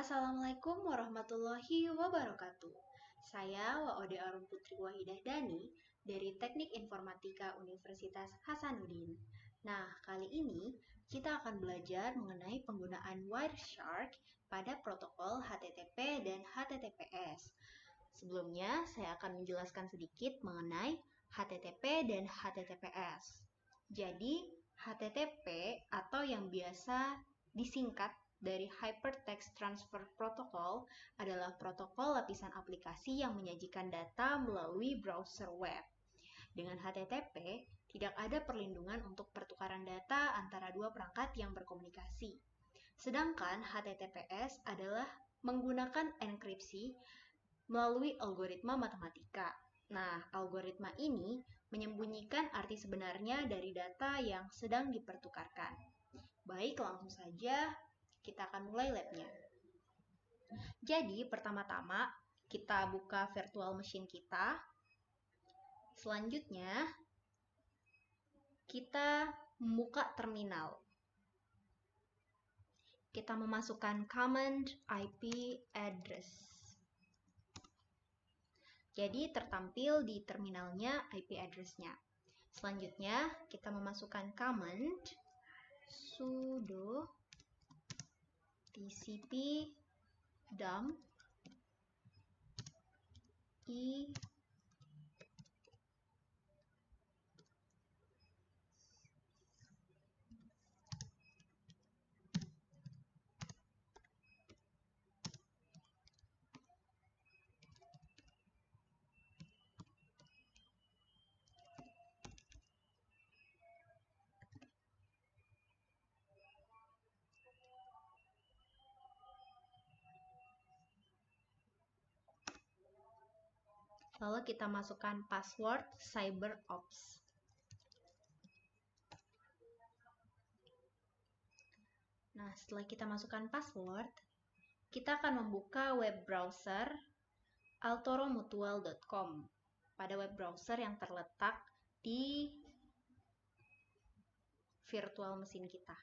Assalamualaikum warahmatullahi wabarakatuh. Saya Waode Arum Putri Wahidah Dani dari Teknik Informatika Universitas Hasanuddin. Nah, kali ini kita akan belajar mengenai penggunaan Wireshark pada protokol HTTP dan HTTPS. Sebelumnya, saya akan menjelaskan sedikit mengenai HTTP dan HTTPS. Jadi, HTTP atau yang biasa disingkat dari Hypertext Transfer Protocol adalah protokol lapisan aplikasi yang menyajikan data melalui browser web. Dengan HTTP, tidak ada perlindungan untuk pertukaran data antara dua perangkat yang berkomunikasi. Sedangkan HTTPS adalah menggunakan enkripsi melalui algoritma matematika. Nah, algoritma ini menyembunyikan arti sebenarnya dari data yang sedang dipertukarkan. Baik, langsung saja kita akan mulai labnya. Jadi, pertama-tama kita buka virtual machine kita. Selanjutnya, kita membuka terminal. Kita memasukkan command IP address. Jadi, tertampil di terminalnya IP address-nya. Selanjutnya, kita memasukkan command sudo tcp dump i lalu kita masukkan password CyberOps. Nah, setelah kita masukkan password, kita akan membuka web browser altoromutual.com pada web browser yang terletak di virtual mesin kita.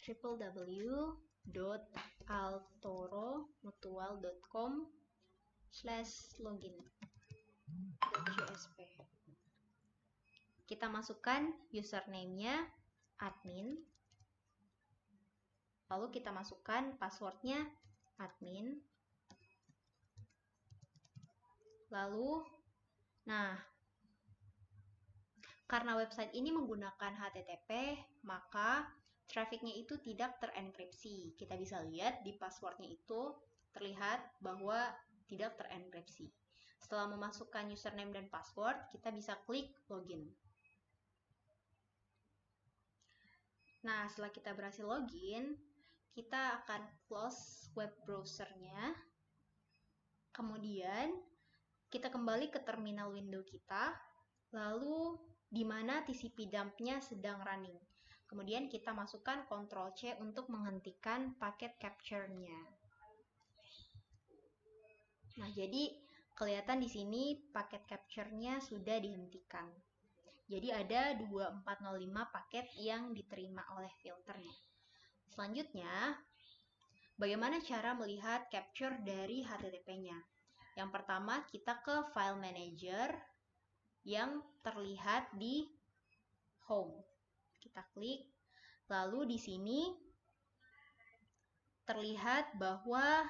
www.altoromutual.com/login.jsp. Kita masukkan username-nya admin, lalu kita masukkan password-nya admin, lalu, karena website ini menggunakan HTTP, maka trafficnya itu tidak terenkripsi. Kita bisa lihat di passwordnya itu terlihat bahwa tidak terenkripsi. Setelah memasukkan username dan password, kita bisa klik login. Nah, setelah kita berhasil login, kita akan close web browser-nya. Kemudian, kita kembali ke terminal window kita, lalu di mana TCP dump-nya sedang running. Kemudian kita masukkan Ctrl+C untuk menghentikan paket capture-nya. Nah, jadi kelihatan di sini paket capture-nya sudah dihentikan. Jadi ada 2405 paket yang diterima oleh filternya. Selanjutnya, bagaimana cara melihat capture dari HTTP-nya? Yang pertama, kita ke File Manager yang terlihat di Home. Kita klik, lalu di sini terlihat bahwa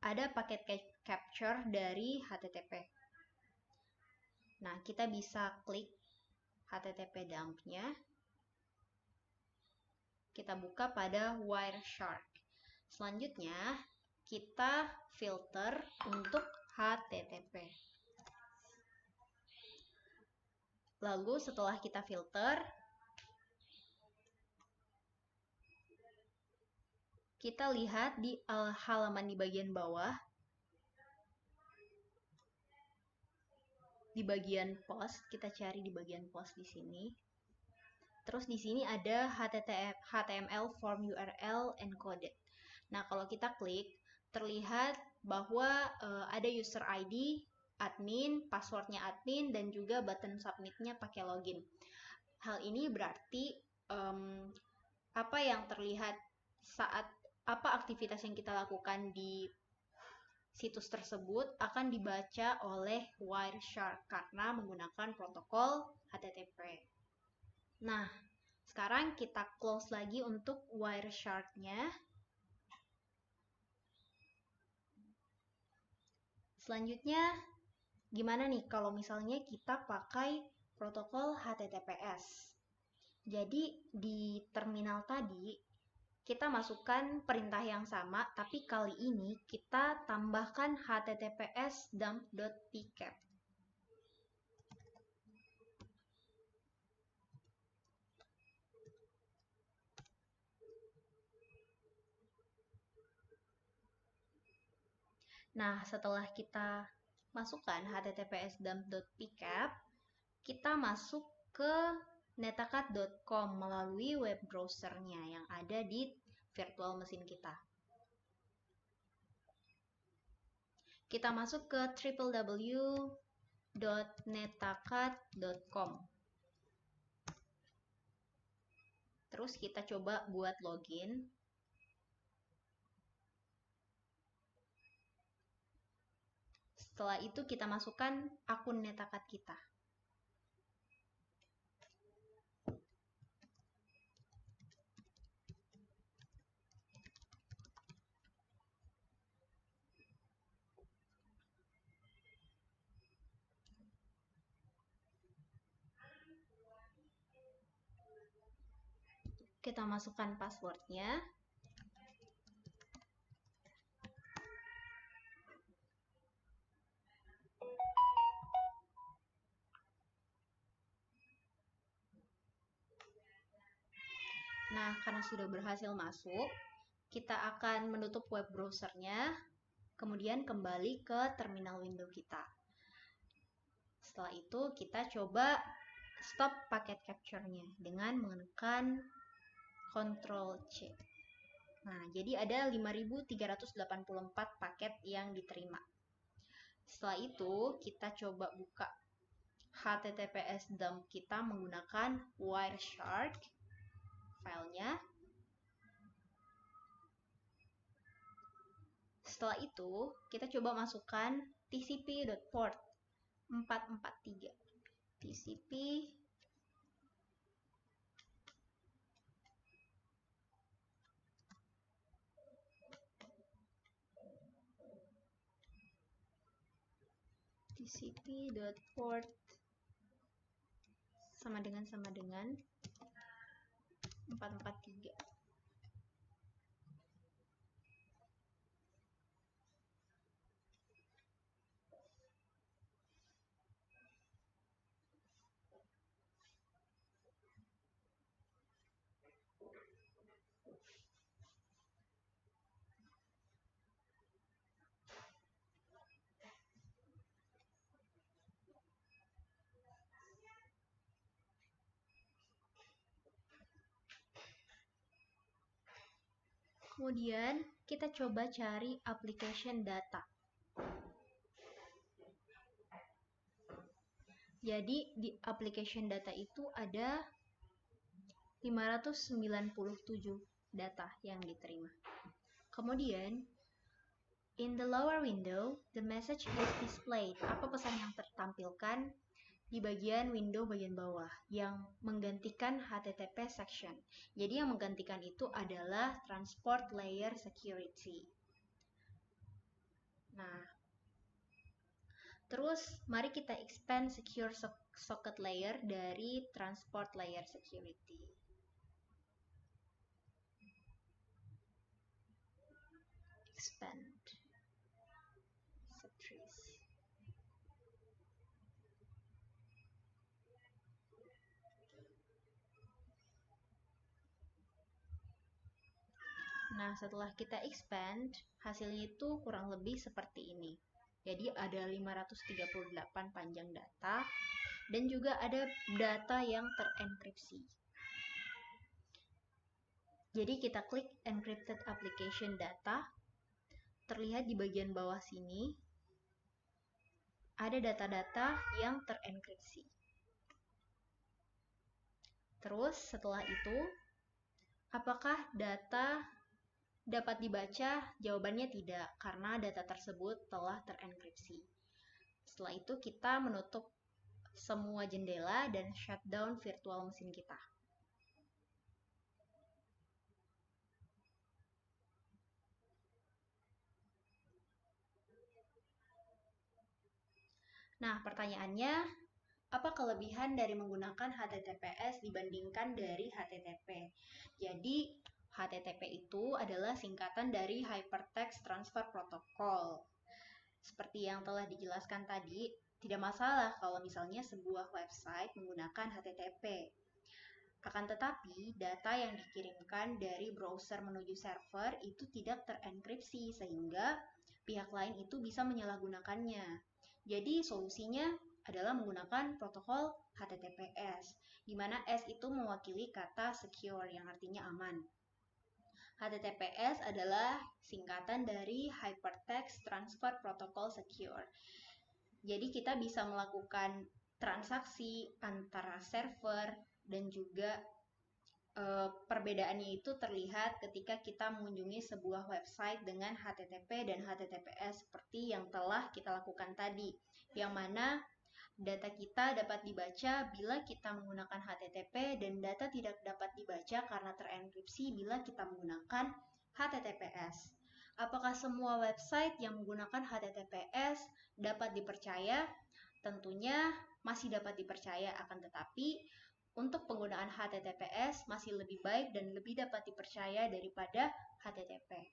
ada paket capture dari HTTP. Nah, kita bisa klik HTTP dump-nya. Kita buka pada Wireshark. Selanjutnya, kita filter untuk HTTP. Lalu setelah kita filter, kita lihat di halaman di bagian bawah, di bagian post, kita cari di bagian post di sini. Terus di sini ada HTML form URL encoded. Nah, kalau kita klik, terlihat bahwa ada user ID, admin, passwordnya admin, dan juga button submitnya pakai login. Hal ini berarti apa yang terlihat saat apa aktivitas yang kita lakukan di situs tersebut akan dibaca oleh Wireshark karena menggunakan protokol HTTP. Nah, sekarang kita close lagi untuk Wireshark-nya. Selanjutnya, gimana nih kalau misalnya kita pakai protokol HTTPS? Jadi di terminal tadi kita masukkan perintah yang sama, tapi kali ini kita tambahkan https dump.pcap. Nah, setelah kita masukkan https dump.pcap, kita masuk ke netakat.com melalui web browsernya yang ada di virtual mesin kita. Kita masuk ke www.netakat.com. Terus kita coba buat login. Setelah itu kita masukkan akun Netakat kita. Kita masukkan passwordnya. Nah, karena sudah berhasil masuk, kita akan menutup web browsernya, kemudian kembali ke terminal window kita. Setelah itu, kita coba stop paket capture-nya dengan menekan Ctrl C. Nah, jadi ada 5384 paket yang diterima. Setelah itu, kita coba buka HTTPS dump kita menggunakan Wireshark filenya. Setelah itu, kita coba masukkan tcp.port 443. TCP tcp.port sama dengan 443. Kemudian kita coba cari application data. Jadi di application data itu ada 597 data yang diterima. Kemudian in the lower window, the message is displayed. Apa pesan yang tertampilkan di bagian window bagian bawah yang menggantikan HTTP section. Jadi yang menggantikan itu adalah transport layer security. Nah, terus mari kita expand secure socket layer dari transport layer security. Expand. Nah, setelah kita expand, hasilnya itu kurang lebih seperti ini. Jadi ada 538 panjang data dan juga ada data yang terenkripsi. Jadi kita klik encrypted application data. Terlihat di bagian bawah sini ada data-data yang terenkripsi. Terus setelah itu, apakah data dapat dibaca? Jawabannya tidak, karena data tersebut telah terenkripsi. Setelah itu kita menutup semua jendela dan shutdown virtual mesin kita. Nah, pertanyaannya, apa kelebihan dari menggunakan HTTPS dibandingkan dari HTTP? Jadi, HTTP itu adalah singkatan dari Hypertext Transfer Protocol. Seperti yang telah dijelaskan tadi, tidak masalah kalau misalnya sebuah website menggunakan HTTP. Akan tetapi, data yang dikirimkan dari browser menuju server itu tidak terenkripsi sehingga pihak lain itu bisa menyalahgunakannya. Jadi, solusinya adalah menggunakan protokol HTTPS, di mana S itu mewakili kata secure yang artinya aman. HTTPS adalah singkatan dari Hypertext Transfer Protocol Secure. Jadi kita bisa melakukan transaksi antara server dan juga perbedaannya itu terlihat ketika kita mengunjungi sebuah website dengan HTTP dan HTTPS seperti yang telah kita lakukan tadi, yang mana data kita dapat dibaca bila kita menggunakan HTTP dan data tidak dapat dibaca karena terenkripsi bila kita menggunakan HTTPS. Apakah semua website yang menggunakan HTTPS dapat dipercaya? Tentunya masih dapat dipercaya, akan tetapi untuk penggunaan HTTPS masih lebih baik dan lebih dapat dipercaya daripada HTTP.